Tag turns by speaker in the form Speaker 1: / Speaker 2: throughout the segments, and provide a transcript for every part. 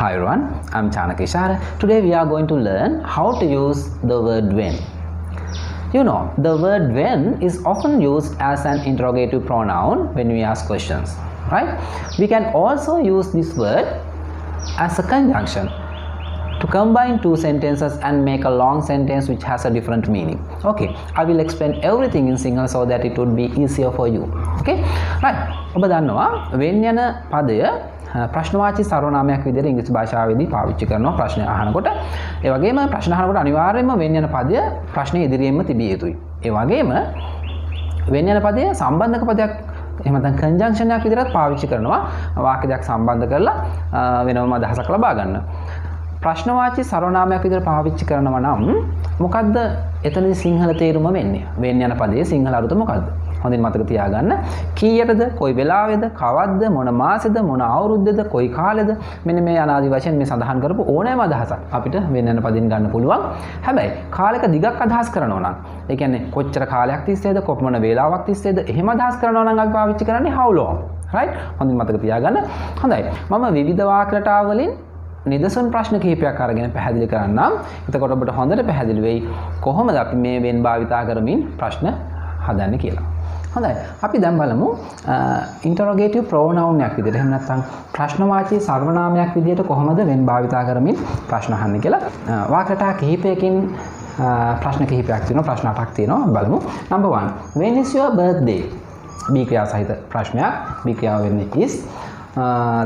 Speaker 1: Hi everyone, I'm Chanakishara. Today we are going to learn how to use the word when. You know, the word when is often used as an interrogative pronoun when we ask questions, right? We can also use this word as a conjunction to combine two sentences and make a long sentence which has a different meaning. Okay, I will explain everything in Sinhala so that it would be easier for you. Okay, right. ඔබ දන්නවා when යන පදය ප්‍රශ්නවාචී සර්වනාමයක් විදිහට ඉංග්‍රීසි භාෂාවේදී පාවිච්චි කරනවා ප්‍රශ්න අහනකොට. ඒ වගේම ප්‍රශ්න අහනකොට අනිවාර්යයෙන්ම when යන පදය ප්‍රශ්නේ ඉදිරියෙන්ම තිබිය යුතුයි. ඒ වගේම when යන පදය සම්බන්ධක පදයක් එහෙම නැත්නම් conjunction එකක් විදිහට පාවිච්චි කරනවා වාක්‍ය දෙකක් සම්බන්ධ කරලා වෙනම අදහසක් ලබා ගන්න. ප්‍රශ්නවාචී සර්වනාමයක් විදිහට පාවිච්චි කරනවා නම් මොකද්ද එතනදී සිංහල තේරුම වෙන්නේ? when යන පදයේ සිංහල අරුත මොකද්ද? හොඳින් මතක තියාගන්න. කීයටද, කොයි වෙලාවේද, කවද්ද, මොන මාසෙද, මොන අවුරුද්දේද, කොයි කාලෙද මෙන්න මේ අනාදි වශයෙන් මේ සඳහන් කරපු ඕනෑම අදහසක් අපිට when යන පදින් ගන්න පුළුවන්. හැබැයි කාලයක දිගක් අදහස් කරනවා නම් ඒ කියන්නේ කොච්චර කාලයක් තිස්සේද, කොපමණ වේලාවක් තිස්සේද එහෙම අදහස් කරනවා නම් අපි පාවිච්චි කරන්නේ how long. right? හොඳින් මතක තියාගන්න. හොඳයි. මම විවිධ වාක්‍ය රටාව වලින් නිදසුන් ප්‍රශ්න කිහිපයක් අරගෙන පැහැදිලි කරන්නම්. එතකොට ඔබට හොඳට පැහැදිලි වෙයි කොහොමද අපි මේ when භාවිතා කරමින් ප්‍රශ්න හදන්නේ කියලා. හොඳයි. අපි දැන් බලමු interrogative pronoun එකක් විදිහට එහෙම නැත්නම් ප්‍රශ්නවාචී සර්වනාමයක් විදිහට කොහොමද when භාවිතා කරමින් ප්‍රශ්න අහන්නේ කියලා. වාක්‍ය රටා කිහිපයකින් ප්‍රශ්න කිහිපයක් තියෙනවා. ප්‍රශ්න 8ක් තියෙනවා. බලමු. number 1. When is your birthday? B ක්‍රියා සහිත ප්‍රශ්නයක්. B ක්‍රියාව වෙන්නේ is.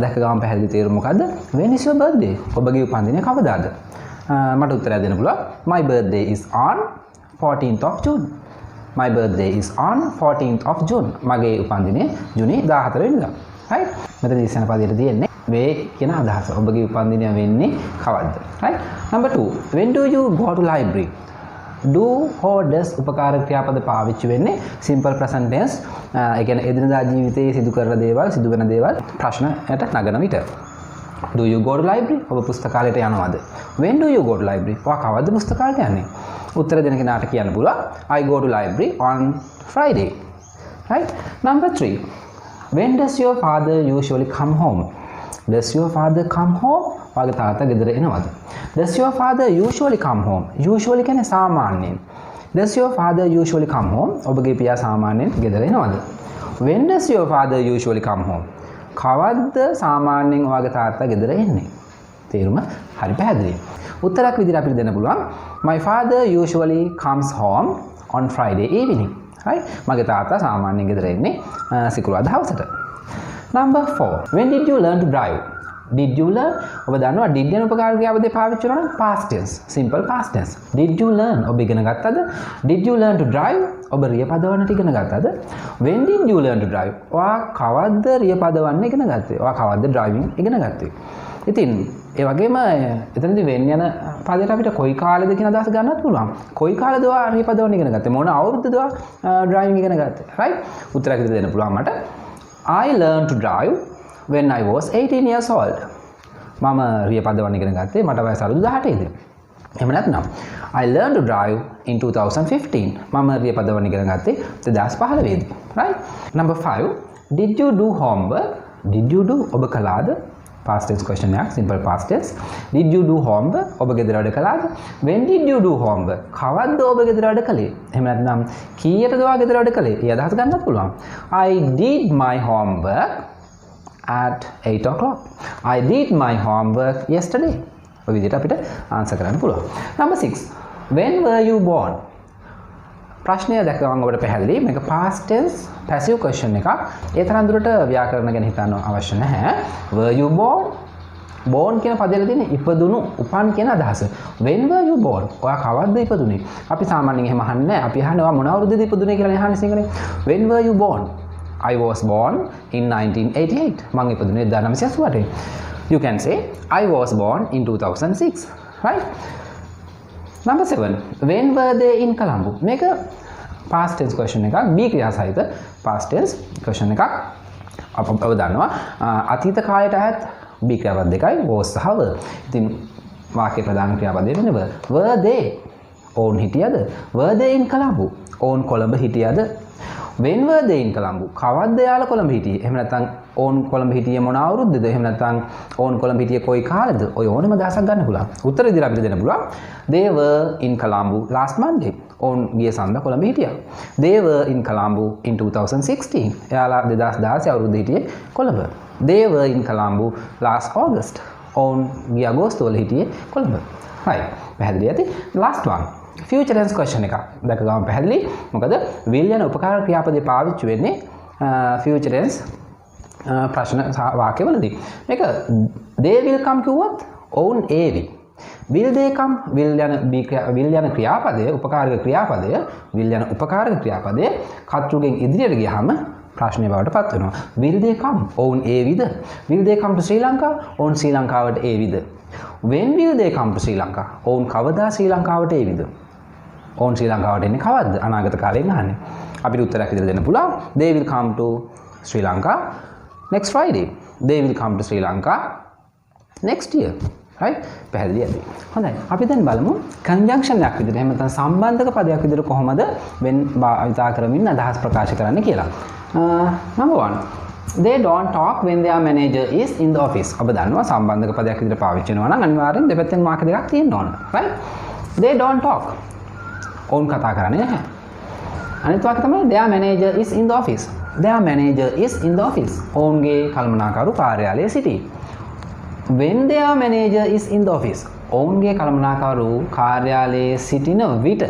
Speaker 1: දැක ගමන් පැහැදිලි තේරුම මොකද්ද? when is your birthday? ඔබගේ උපන්දිනය කවදාද? මට උත්තරයක් දෙන්න පුළුවන්. my birthday is on 14th of June. my birthday is on 14th of June. මගේ උපන්දිනය ජූනි 14 වෙනිදා. right? මෙතන ඉස්සන පදයට තියෙන්නේ වේ කියන අදහස. ඔබගේ උපන්දිනය වෙන්නේ කවද්ද? right? number 2. when do you go to library? do or does උපකාරක ක්‍රියාපද පාවිච්චි වෙන්නේ simple present tense. ඒ කියන්නේ එදිනදා ජීවිතයේ සිදු කරන දේවල්, සිදු වෙන දේවල් ප්‍රශ්නයට නගන විට. do you go to library? ඔබ පුස්තකාලයට යනවද? when do you go to library? ඔයා කවද්ද පුස්තකාලයට යන්නේ? උත්තර දෙන කෙනාට කියන්න පුළුවන් I go to library on Friday. right? number 3. when does your father usually come home? does your father come home? ඔයාගේ තාත්තා ගෙදර එනවද? does your father usually come home? usually කියන්නේ සාමාන්‍යයෙන්. does your father usually come home? ඔබගේ පියා සාමාන්‍යයෙන් ගෙදර එනවද? when does your father usually come home? කවද්ද සාමාන්‍යයෙන් ඔයාගේ තාත්තා ගෙදර එන්නේ? තේරුම හරි පැහැදිලි. උත්තරයක් විදිහට අපිට දෙන්න පුළුවන් my father usually comes home on Friday evening. right? මගේ තාත්තා සාමාන්‍යයෙන් ගෙදර එන්නේ සිකුරාදා හවසට. number 4. when did you learn to drive? did you learn? ඔබ දන්නවා did යන උපකාර ක්‍රියාපදේ පාවිච්චි කරනවා නම් past tense, simple past tense. did you learn? ඔබ ඉගෙන ගත්තද? did you learn to drive? ඔබ රිය පදවන්නට ඉගෙන ගත්තද? when did you learn to drive? ඔයා කවද්ද රිය පදවන්න ඉගෙන ගත්තේ? ඔයා කවද්ද driving ඉගෙන ගත්තේ? ඉතින් ඒ වගේම එතනදී when යන පදයට අපිට කොයි කාලෙද කියන අදහස ගන්නත් පුළුවන්. කොයි කාලෙද ඔයා රිය පදවන්න ඉගෙන ගත්තේ? මොන අවුරුද්දද ඔයා driving ඉගෙන ගත්තේ? right? උත්තරයක් දෙන්න පුළුවන් මට. I learned to drive when I was 18 years old. මම රිය පදවන්න ඉගෙන ගත්තේ මට වයස අවුරුදු 18 දී. එහෙම නැත්නම් I learned to drive in 2015. මම රිය පදවන්න ඉගෙන ගත්තේ 2015 දී. right? number 5. did you do homework? did you do ඔබ කළාද? past tense question එකක්, simple past tense. did you do homework? ඔබ ගෙදර වැඩ කළාද? when did you do homework? කවද්ද ඔබ ගෙදර වැඩ කළේ? එහෙම නැත්නම් කීයටද ඔයා ගෙදර වැඩ කළේ? ඒ අදහස ගන්නත් පුළුවන්. I did my homework at 8 o'clock. I did my homework yesterday. ඔය විදිහට අපිට ආන්සර් කරන්න පුළුවන්. number 6. when were you born? ප්‍රශ්නය දැක්කම ඔබට පැහැදිලි මේක past tense passive question එකක්. ඒ තරම් දුරට ව්‍යාකරණ ගැන හිතන්න අවශ්‍ය නැහැ. were you born? born කියන පදයට තියෙන ඉපදුණු, උපන් කියන අදහස. when were you born? ඔයා කවද්ද ඉපදුනේ? අපි සාමාන්‍යයෙන් එහෙම අහන්නේ නැහැ. අපි අහන්නේ ඔයා මොන අවුරුද්දේද ඉපදුනේ කියලා අහන්නේ සිංහලෙන්. when were you born? I was born in 1988. මම ඉපදුනේ 1988. You can say I was born in 2006. right? number 7. when were they in Colombo? මේක past tense question එකක්. B ක්‍රියා සහිත past tense question එකක්. අපව දන්නවා අතීත කාලයට අයත් B ක්‍රියාපද දෙකයි was සහ were. ඉතින් වාක්‍ය ප්‍රධාන ක්‍රියාපදේ වෙන්නේ were. were they? ඔවුන් හිටියද? were they in Colombo? ඔවුන් කොළඹ හිටියද? when were they in Colombo? කවද්ද යාලා Colombo හිටියේ? එහෙම නැත්නම් ඕන් කොළඹ හිටියේ මොන අවුරුද්දද? එහෙම නැත්නම් ඕන් කොළඹ හිටියේ කොයි කාලෙද? ඔය ඕනෙම දවසක් ගන්න පුළුවන්. උත්තර විදිහට අපිට දෙන්න පුළුවන්. They were in Colombo last Monday. ඕන් ගිය සඳ කොළඹ හිටියා. They were in Colombo in 2016. එයාලා 2016 අවුරුද්දේ හිටියේ Colombo. They were in Colombo last August. ඕන් ගිය අගෝස්තුවල හිටියේ කොළඹ. right. පැහැදිලි ඇති. last one. future tense question එකක්. දැක ගමු පැහැදිලි. මොකද will යන උපකාර ක්‍රියාපදේ පාවිච්චි වෙන්නේ future tense ප්‍රශ්න වාක්‍යවලදී. මේක they will come කිව්වොත් ඔවුන් ඒවි. will they come will යන ක්‍රියාපදය උපකාරක ක්‍රියාපදය will යන උපකාරක ක්‍රියාපදය කර්තෘගෙන් ඉදිරියට ගියාම ප්‍රශ්නේ බවට පත් වෙනවා. will they come ඔවුන් ඒවිද? will they come to Sri Lanka ඔවුන් ශ්‍රී ලංකාවට ඒවිද? when will they come to Sri Lanka ඔවුන් කවදා ශ්‍රී ලංකාවට ඒවිද? ඔවුන් ශ්‍රී ලංකාවට එන්නේ කවද්ද? අනාගත කාලයෙන් අහන්නේ. අපිට උත්තරයක් විදිහට දෙන්න පුළුවන්. they will come to Sri Lanka next Friday. they will come to Sri Lanka next year. right? පැහැදිලි ඇති. හොඳයි. අපි දැන් බලමු conjunction එකක් විදිහට එහෙම නැත්නම් සම්බන්ධක පදයක් විදිහට කොහොමද when භාවිතා කරමින් අදහස් ප්‍රකාශ කරන්න කියලා. number 1. they don't talk when their manager is in the office. ඔබ දන්නවා සම්බන්ධක පදයක් විදිහට පාවිච්චි කරනවා නම් අනිවාර්යෙන් දෙපැත්තෙන් වාක්‍ය දෙකක් තියෙන්න ඕන. right? they don't talk. ඔවුන් කතා කරන්නේ නැහැ. අනිත් වාක්‍ය තමයි their manager is in the office. their manager is in the office. ඔවුන්ගේ කළමනාකරු කාර්යාලයේ සිටී. when their manager is in the office. ඔවුන්ගේ කළමනාකරු කාර්යාලයේ සිටින විට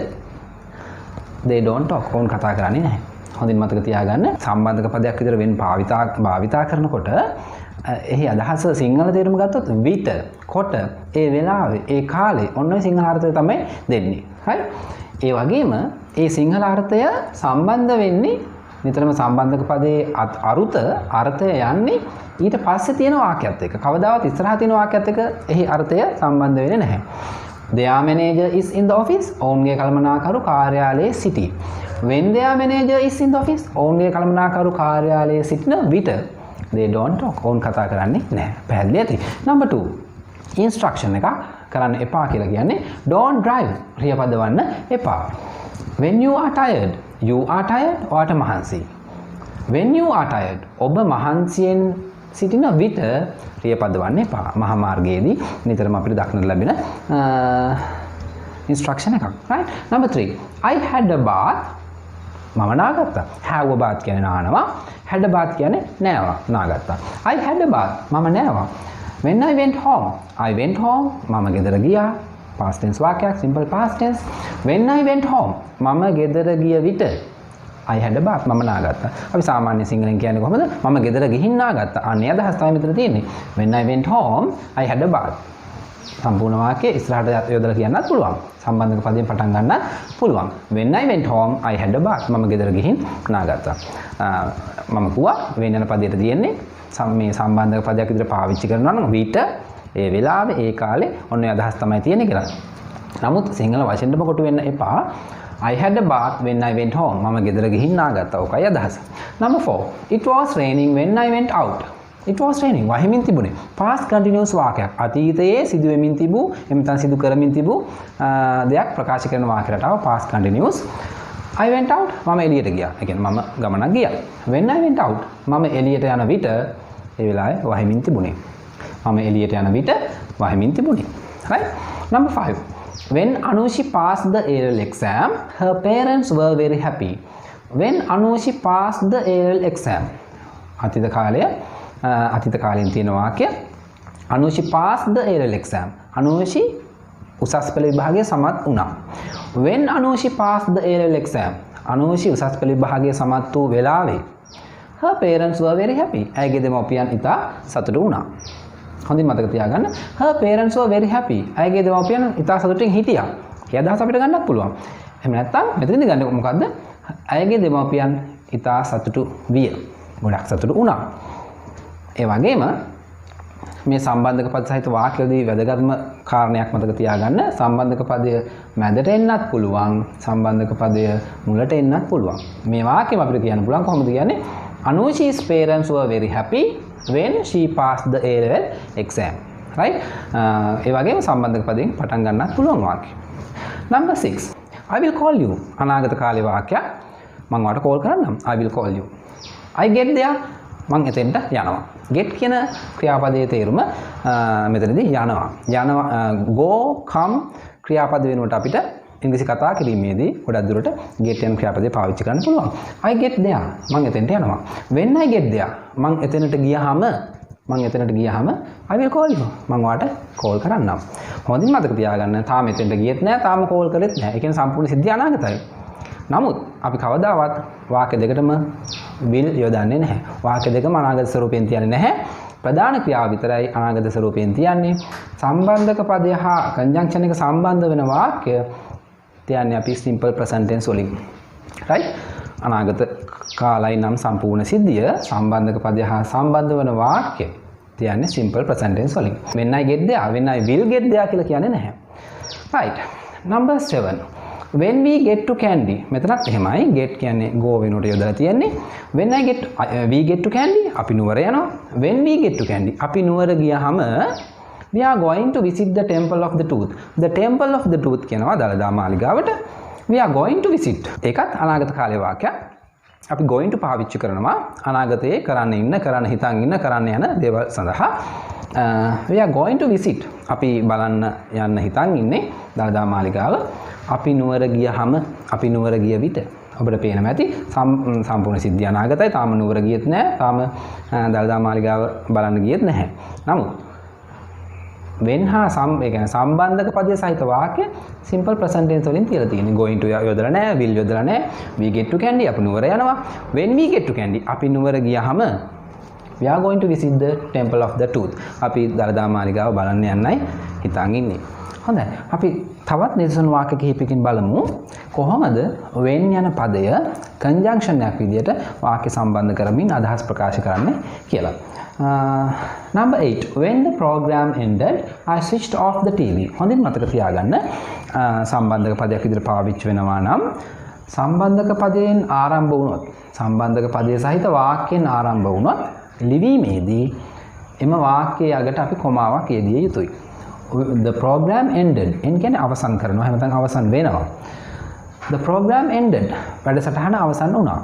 Speaker 1: they don't talk. ඔවුන් කතා කරන්නේ නැහැ. හොඳින් මතක තියාගන්න සම්බන්ධක පදයක් විතර when භාවිතා කරනකොට එහි අදහස සිංහල තේරුම ගත්තොත් විට කොට ඒ වෙලාවේ ඒ කාලේ ඔන්න ඔය සිංහල අර්ථය තමයි දෙන්නේ. right? ඒ වගේම ඒ සිංහල අර්ථය සම්බන්ධ වෙන්නේ නිතරම සම්බන්ධක පදයේ අර්ථය යන්නේ ඊට පස්සේ තියෙන වාක්‍යයත් එක්ක. කවදාවත් ඉස්සරහා තියෙන වාක්‍යයත් එක්ක එහි අර්ථය සම්බන්ධ වෙන්නේ නැහැ. their manager is in the office. ඔවුන්ගේ කළමනාකරු කාර්යාලයේ සිටී. when their manager is in the office. ඔවුන්ගේ කළමනාකරු කාර්යාලයේ සිටින විට they don't talk. ඔවුන් කතා කරන්නේ නැහැ. පැහැදිලි ඇති. number 2. instruction එකක් කරන්න එපා කියලා කියන්නේ don't drive. ක්‍රියාපදවන්න එපා. when you are tired. you are tired. ඔයාට මහන්සි. when you are tired. ඔබ මහන්සියෙන් සිටින විට ක්‍රියාපදවන්න එපා. මහා මාර්ගයේදී නිතරම අපිට දක්නට ලැබෙන instruction එකක්. right? number 3. I had a bath. මම නාගත්තා. have a bath කියන්නේ නානවා. had a bath කියන්නේ නෑවා. නාගත්තා. I had a bath. මම නෑවා. when I went home. I went home. මම ගෙදර ගියා. past tense වාක්‍යයක් simple past tense. when I went home. මම ගෙදර ගිය විට I had a bath. මම නාගත්තා. අපි සාමාන්‍ය සිංහලෙන් කියන්නේ කොහොමද? මම ගෙදර ගිහින් නාගත්තා. අනේ අදහස් තමයි මෙතන තියෙන්නේ. when I went home. I had a bath. සම්පූර්ණ වාක්‍යය ඉස්සරහට යොදලා කියන්නත් පුළුවන්. සම්බන්ධක පදයෙන් පටන් ගන්නත් පුළුවන්. when I went home I had a bath. මම ගෙදර ගිහින් නාගත්තා. මම කිව්වා when යන පදයට තියෙන්නේ මේ සම්බන්ධක පදයක් විදිහට පාවිච්චි කරනවා නම් විට ඒ වෙලාවේ ඒ කාලේ ඔන්න ඔය අදහස් තමයි තියෙන්නේ කියලා. නමුත් සිංහල වචනෙම කොටු වෙන්න එපා. I had a bath when I went home. මම ගෙදර ගිහින් නාගත්තා. ඔකයි අදහස. number 4. It was raining when I went out. It was raining. වහිමින් තිබුණේ. past continuous වාක්‍යයක්. අතීතයේ සිදු වෙමින් තිබූ එමෙතන සිදු කරමින් තිබූ දෙයක් ප්‍රකාශ කරන වාක්‍ය රටාව past continuous. I went out. මම එළියට ගියා. ඒ කියන්නේ මම ගමනක් ගියා. when I went out. මම එළියට යන විට ඒ වෙලාවේ වහිමින් තිබුණේ. මම එළියට යන විට වහිමින් තිබුණේ. right? number 5. when Anushi passed the A-level exam, her parents were very happy. when Anushi passed the A-level exam. අතීත කාලයෙන් තියෙන වාක්‍ය Anushi passed the A-level exam. Anushi උසස් පෙළ විභාගයේ සමත් වුණා. when Anushi passed the A-level exam. Anushi උසස් පෙළ විභාගයේ සමත් වූ වෙලාවේ her parents were very happy. ඇයගේ දෙමව්පියන් ඉතා සතුටු වුණා. හොඳින් මතක තියාගන්න. her parents were very happy. ඇයගේ දෙමව්පියන් ඉතා සතුටින් හිටියා. ඒ අදහස අපිට ගන්නත් පුළුවන්. එහෙම නැත්නම් මෙතනදී ගන්න මොකද්ද? ඇයගේ දෙමව්පියන් ඉතා සතුටු විය. ගොඩක් සතුටු වුණා. ඒ වගේම මේ සම්බන්ධක පද සහිත වාක්‍යවලදී වැදගත්ම කාරණයක් මතක තියාගන්න. සම්බන්ධක පදය මැදට එන්නත් පුළුවන්. සම්බන්ධක පදය මුලට එන්නත් පුළුවන්. මේ වාක්‍යෙම අපිට කියන්න පුළුවන් කොහොමද කියන්නේ? Anushi's parents were very happy when she passed the A-level exam. right? ඒ වගේම සම්බන්ධක පදයෙන් පටන් ගන්නත් පුළුවන් වාක්‍ය. number 6. I will call you. අනාගත කාලේ වාක්‍යයක්. මම ඔයාලට කෝල් කරන්නම්. I will call you. I get there. මම එතෙන්ට යනවා. get කියන ක්‍රියාපදයේ තේරුම මෙතනදී යනවා. go come ක්‍රියාපද වෙනුවට අපිට ඉංග්‍රීසි කතා කිරීමේදී ගොඩක් දුරට get යන ක්‍රියාපදේ පාවිච්චි කරන්න පුළුවන්. I get there. මම එතෙන්ට යනවා. when I get there මම එතනට ගියාම I will call you. මම ඔයාලට කෝල් කරන්නම්. හොඳින් මතක තියාගන්න. තාම එතෙන්ට ගියෙත් නැහැ, තාම කෝල් කරෙත් නැහැ. ඒ කියන්නේ සම්පූර්ණ සිද්ධිය අනාගතයි. නමුත් අපි කවදාවත් වාක්‍ය දෙකටම will යොදන්නේ නැහැ. වාක්‍ය දෙකම අනාගත ස්වරූපයෙන් තියන්නේ නැහැ. ප්‍රධාන ක්‍රියාව විතරයි අනාගත ස්වරූපයෙන් තියන්නේ. සම්බන්ධක පදය හා කන්ජන්ක්ෂන් එක සම්බන්ධ වෙන වාක්‍ය තියන්නේ අපි simple present tense වලින්. right? අනාගත කාලයි නම් සම්පූර්ණ සිද්ධිය සම්බන්ධක පදය හා සම්බන්ධ වෙන වාක්‍ය තියන්නේ simple present tense වලින්. when I get there, when I will get there කියලා කියන්නේ නැහැ. right. number 7. when we get to candy මෙතනත් එහෙමයි. get කියන්නේ go වෙනුවට යොදලා තියෙන්නේ. when we get to candy අපි නුවර යනවා. when we get to candy අපි නුවර ගියාම we are going to visit the temple of the tooth. the temple of the tooth කියනවා දළදා මාලිගාවට. we are going to visit ඒකත් අනාගත කාලේ වාක්‍යයක්. අපි going to පාවිච්චි කරනවා අනාගතයේ කරන්න හිතන් ඉන්න කරන්න යන දේවල් සඳහා. we are going to visit අපි බලන්න යන්න හිතන් ඉන්නේ දළදා මාලිගාව. අපි නුවර ගිය විට ඔබට පේනවා ඇති සම්පූර්ණ සිද්ධිය අනාගතයි. තාම නුවර ගියෙත් නැහැ. තාම දළදා මාලිගාව බලන්න ගියෙත් නැහැ. නමුත් when හා ඒ කියන්නේ සම්බන්ධක පදයේ සහිත වාක්‍ය simple present tense වලින් තියලා තියෙන්නේ. going to යොදලා නැහැ, will යොදලා නැහැ. we get to candy අපි නුවර යනවා. when we get to candy අපි නුවර ගියාම we are going to visit the temple of the tooth. අපි දළදා මාලිගාව බලන්න යන්නයි හිතන් ඉන්නේ. හොඳයි. අපි තවත් නිදසුන් වාක්‍ය කිහිපයකින් බලමු කොහොමද when යන පදය conjunction එකක් විදිහට වාක්‍ය සම්බන්ධ කරමින් අදහස් ප්‍රකාශ කරන්නේ කියලා. number 8. when the program ended I switched off the TV. හොඳින් මතක තියාගන්න. සම්බන්ධක පදයක් විදිහට පාවිච්චි වෙනවා නම් සම්බන්ධක පදයෙන් ආරම්භ වුණොත් සම්බන්ධක පදයේ සහිත වාක්‍යයෙන් ආරම්භ වුණොත් ලිවීමේදී එම වාක්‍යයේ අගට අපි කොමාවක් යෙදිය යුතුයි. the program ended end කියන්නේ අවසන් කරනවා. එහෙම නැත්නම් අවසන් වෙනවා. the program ended වැඩසටහන අවසන් වුණා.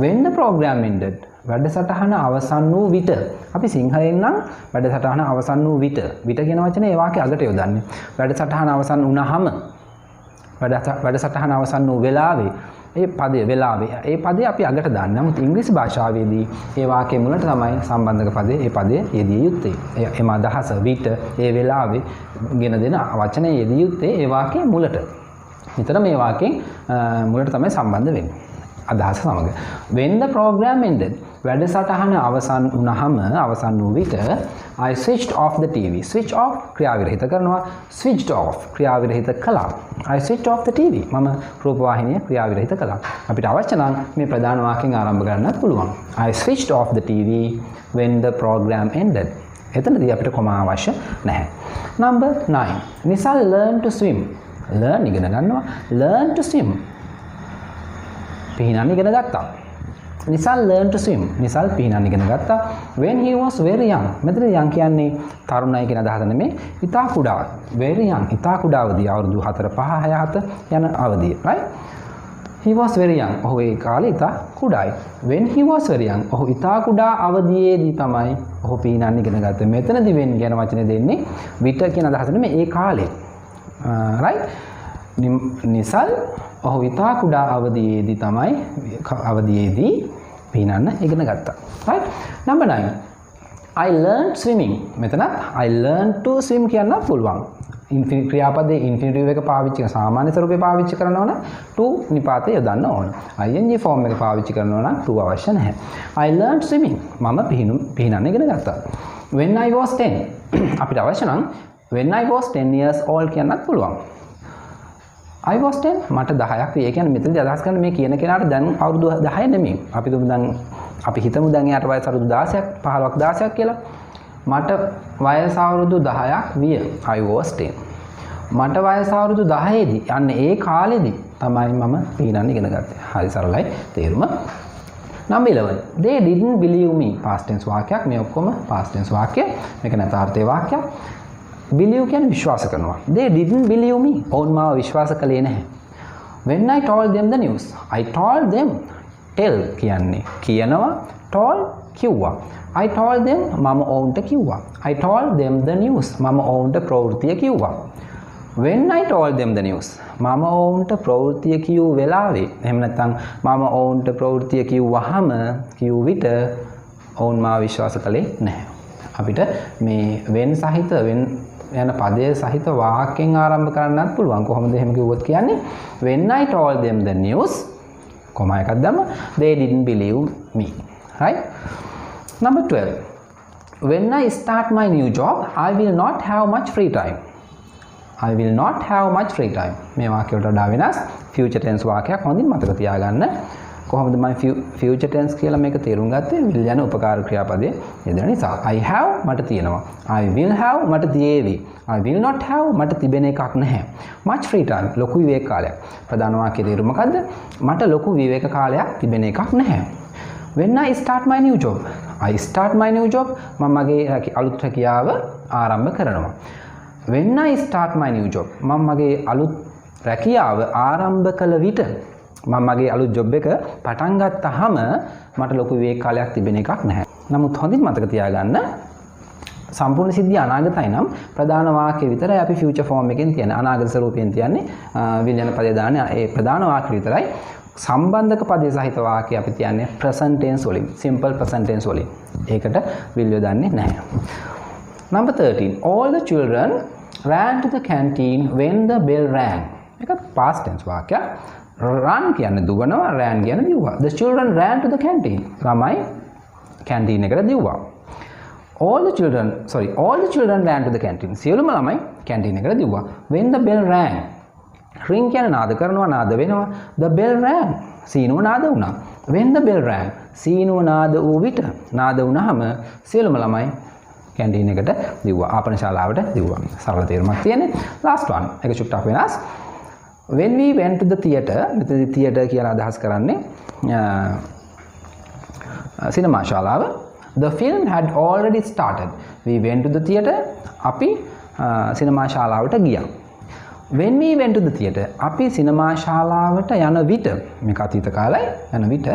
Speaker 1: when the program ended වැඩසටහන අවසන් වූ විට අපි සිංහලෙන් නම් වැඩසටහන අවසන් වූ විට කියන වචනේ ඒ වාක්‍යය අගට යොදන්නේ. වැඩසටහන අවසන් වුණාම වැඩසටහන අවසන් වූ වෙලාවේ ඒ පදේ අපි අගට දාන්නේ. නමුත් ඉංග්‍රීසි භාෂාවේදී ඒ වාක්‍යයේ මුලට තමයි සම්බන්ධක පදේ ඒ පදේ යෙදිය යුත්තේ. එම අදහස විට ඒ වෙලාවේ ගෙන දෙන වචනේ යෙදිය යුත්තේ ඒ වාක්‍යයේ මුලට. නිතර මේ වාක්‍යයෙන් මුලට තමයි සම්බන්ධ වෙන්නේ. අදහස සමග. when the program ended වැඩසටහන අවසන් වුණාම අවසන් වූ විට I switched off the TV. switch off ක්‍රියාවිරහිත කරනවා. switched off ක්‍රියාවිරහිත කළා. I switched off the TV. මම රූපවාහිනිය ක්‍රියාවිරහිත කළා. අපිට අවශ්‍ය නම් මේ ප්‍රධාන වාක්‍යයෙන් ආරම්භ කරන්නත් පුළුවන්. I switched off the TV when the program ended. එතනදී අපිට කොමා අවශ්‍ය නැහැ. number 9. Nisal learn to swim. learn ඉගෙන ගන්නවා. learn to swim පිහිනන්න ඉගෙන ගත්තා. Nisal learn to swim. Nisal පිහිනන්න ඉගෙන ගත්තා. when he was very young. මෙතන young කියන්නේ තරුණයි කියන අදහස නෙමෙයි. ඉතා කුඩා. very young. ඉතා කුඩා අවදී. අවුරුදු 4 5 6 7 යන අවදී. right? he was very young. ඔහු ඒ කාලේ ඉතා කුඩායි. when he was very young. ඔහු ඉතා කුඩා අවදියේදී තමයි ඔහු පිහිනන්න ඉගෙන ගත්තේ. මෙතනදී when කියන වචනේ දෙන්නේ විට කියන අදහස නෙමෙයි ඒ කාලේ. right? Nisal ඔහු ඉතා කුඩා අවදියේදී පිහිනන්න ඉගෙන ගත්තා. right? number 9. I learned swimming. මෙතනත් I learned to swim කියන්න පුළුවන්. ක්‍රියාපදයේ infinitive එක පාවිච්චි කරන සාමාන්‍ය ස්වරූපේ පාවිච්චි කරනවා නම් to නිපාතය යොදන්න ඕන. ing form එක පාවිච්චි කරනවා නම් to අවශ්‍ය නැහැ. I learned swimming. මම පිහිනන්න ඉගෙන ගත්තා. when I was 10. අපිට අවශ්‍ය නම් when I was 10 years old කියන්නත් පුළුවන්. I was 10 මට 10ක් ඒ කියන්නේ මෙතනදී අදහස් කරන්නේ මේ කියන කෙනාට දැන් අවුරුදු 10 නෙමෙයි. අපි හිතමු දැන් එයාට වයස අවුරුදු 16ක් 15ක් 16ක් කියලා. මට වයස අවුරුදු 10ක් විය. I was 10. මට වයස අවුරුදු 10 දී යන්නේ ඒ කාලෙදී තමයි මම පිහිනන්න ඉගෙන ගත්තේ. හරි සරලයි තේරුම. number 11. They didn't believe me. past tense වාක්‍යයක්. මේ ඔක්කොම past tense වාක්‍ය. මේක නැතාර්ථයේ වාක්‍යයක්. believe කියන්නේ විශ්වාස කරනවා. They didn't believe me. ඔවුන් මාව විශ්වාස කළේ නැහැ. when I told them the news. I told them tell කියන්නේ කියනවා, told කිව්වා. I told them මම ඔවුන්ට කිව්වා. I told them the news මම ඔවුන්ට ප්‍රවෘත්තිය කිව්වා. When I told them the news මම ඔවුන්ට ප්‍රවෘත්තිය කියූ වෙලාවේ, එහෙම නැත්නම් මම ඔවුන්ට ප්‍රවෘත්තිය කිව්වහම කියූ විට ඔවුන් මාව විශ්වාස කළේ නැහැ. අපිට මේ when සහිත when යන පදයේ සහිත වාක්‍යයෙන් ආරම්භ කරන්නත් පුළුවන්. කොහොමද එහෙම කිව්වොත් කියන්නේ when I told them the news comma එකක් දැම්ම they didn't believe me. Right? Number 12. When I start my new job I will not have much free time. I will not have much free time. මේ වාක්‍යයට වඩා වෙනස් future tense වාක්‍යයක් හොඳින් මතක තියාගන්න. කොහොමද මම future tense කියලා මේක තේරුම් ගත්තේ? will යන උපකාර ක්‍රියාපදයේ යෙදෙන නිසා. I have මට තියෙනවා. I will have මට තියේවි. I will not have මට තිබෙන එකක් නැහැ. much free time ලොකු විවේක කාලයක්. ප්‍රධාන වාක්‍යයේ තේරුම මොකද්ද? මට ලොකු විවේක කාලයක් තිබෙන එකක් නැහැ. When I start my new job I start my new job මම මගේ අලුත් රැකියාව ආරම්භ කරනවා. When I start my new job මම මගේ අලුත් රැකියාව ආරම්භ කළ විට මම මගේ අලුත් ජොබ් එක පටන් ගත්තාම මට ලොකු විවේක කාලයක් තිබෙන එකක් නැහැ. නමුත් හොඳින් මතක තියාගන්න සම්පූර්ණ සිද්ධිය අනාගතයි නම් ප්‍රධාන වාක්‍ය විතරයි අපි future form එකෙන් තියන්නේ. අනාගත ස්වරූපයෙන් තියන්නේ will යන පදේ දාන්නේ ඒ ප්‍රධාන වාක්‍ය විතරයි. සම්බන්ධක පදේ සහිත වාක්‍ය අපි තියන්නේ present tense වලින්, simple present tense වලින්. ඒකට will යොදන්නේ නැහැ. Number 13. All the children ran to the canteen when the bell rang. ඒකත් past tense වාක්‍යයක්. run කියන්නේ දුවනවා, ran කියන්නේ දිව්වා. The children ran to the canteen. ළමයි canteen එකට දිව්වා. All the children ran to the canteen. සියලුම ළමයි canteen එකට දිව්වා. When the bell rang. ring කියන්නේ නාද කරනවා, නාද වෙනවා. The bell rang. සීනුව නාද වුණා. When the bell rang. සීනුව නාද වූ විට, නාද වුණාම සියලුම ළමයි canteen එකට දිව්වා. ආපන ශාලාවට දිව්වා. සරල තේරුමක් තියෙන්නේ. Last one. එක චුට්ටක් වෙනස්. When we went to the theater, මෙතනදී theater කියලා අදහස් කරන්නේ සිනමා ශාලාව. The film had already started. We went to the theater. අපි සිනමා ශාලාවට ගියා. When we went to the theater, අපි සිනමා ශාලාවට යන විට, මේක අතීත කාලයි, යන විට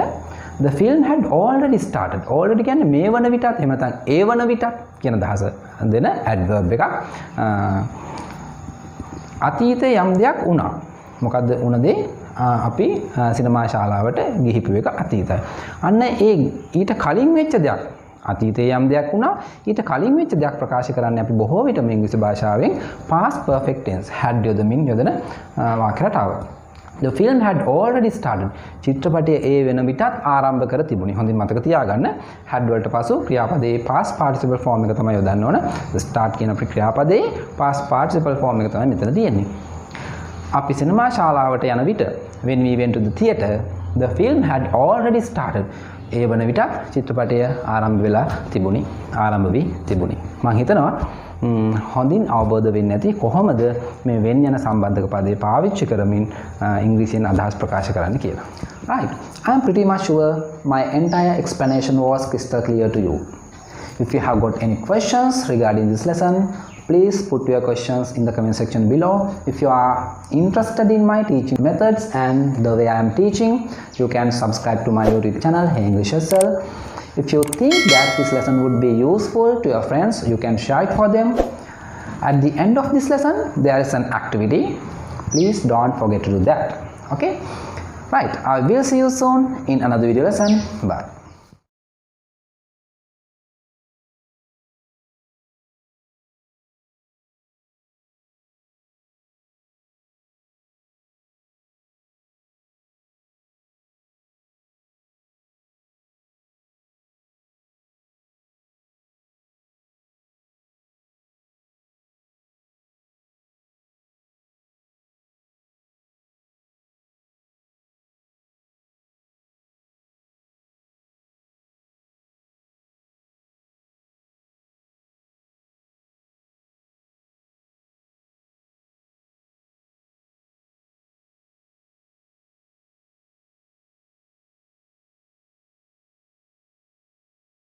Speaker 1: the film had already started. Already කියන්නේ මේ වන විටත් එහෙම නැත්නම් ඒ වන විටත් කියන අදහස දෙන adverb එකක්. අතීතයේ යම් දෙයක් වුණා. මොකද්ද වුණ දේ? අපි සිනමා ශාලාවට ගිහිපු එක අතීතයි. අන්න ඒ ඊට කලින් වෙච්ච දෙයක්, අතීතයේ යම් දෙයක් වුණා, ඊට කලින් වෙච්ච දෙයක් ප්‍රකාශ කරන්නේ අපි බොහෝ විට මේ ඉංග්‍රීසි භාෂාවෙන් past perfect tense had යොදමින් යොදන වාක්‍ය රටාව. The film had already started. චිත්‍රපටය ඒ වෙන විටත් ආරම්භ කර තිබුණි. හොඳින් මතක තියාගන්න. had වලට පසු ක්‍රියාපදයේ past participle form එක තමයි යොදන්න ඕන. The start කියන අපේ ක්‍රියාපදයේ past participle form එක තමයි මෙතන තියෙන්නේ. අපි සිනමා ශාලාවට යන විට when we went to the theater the film had already started. ඒ වන විටත් චිත්‍රපටය ආරම්භ වෙලා තිබුණි, ආරම්භ වී තිබුණි. මම හිතනවා හොඳින් අවබෝධ වෙන්නේ නැති කොහොමද මේ වෙන් යන සම්බන්ධක පදේ පාවිච්චි කරමින් ඉංග්‍රීසියෙන් අදහස් ප්‍රකාශ කරන්න කියලා. Right. I am pretty much sure my entire explanation was crystal clear to you. If you have got any questions regarding this lesson, please put your questions in the comment section below. If you are interested in my teaching methods and the way I am teaching, you can subscribe to my YouTube channel, Hey English Hustle. If you think that this lesson would be useful to your friends, you can share it for them. At the end of this lesson, there is an activity. Please don't forget to do that. Okay? Right. I will see you soon in another video lesson. Bye.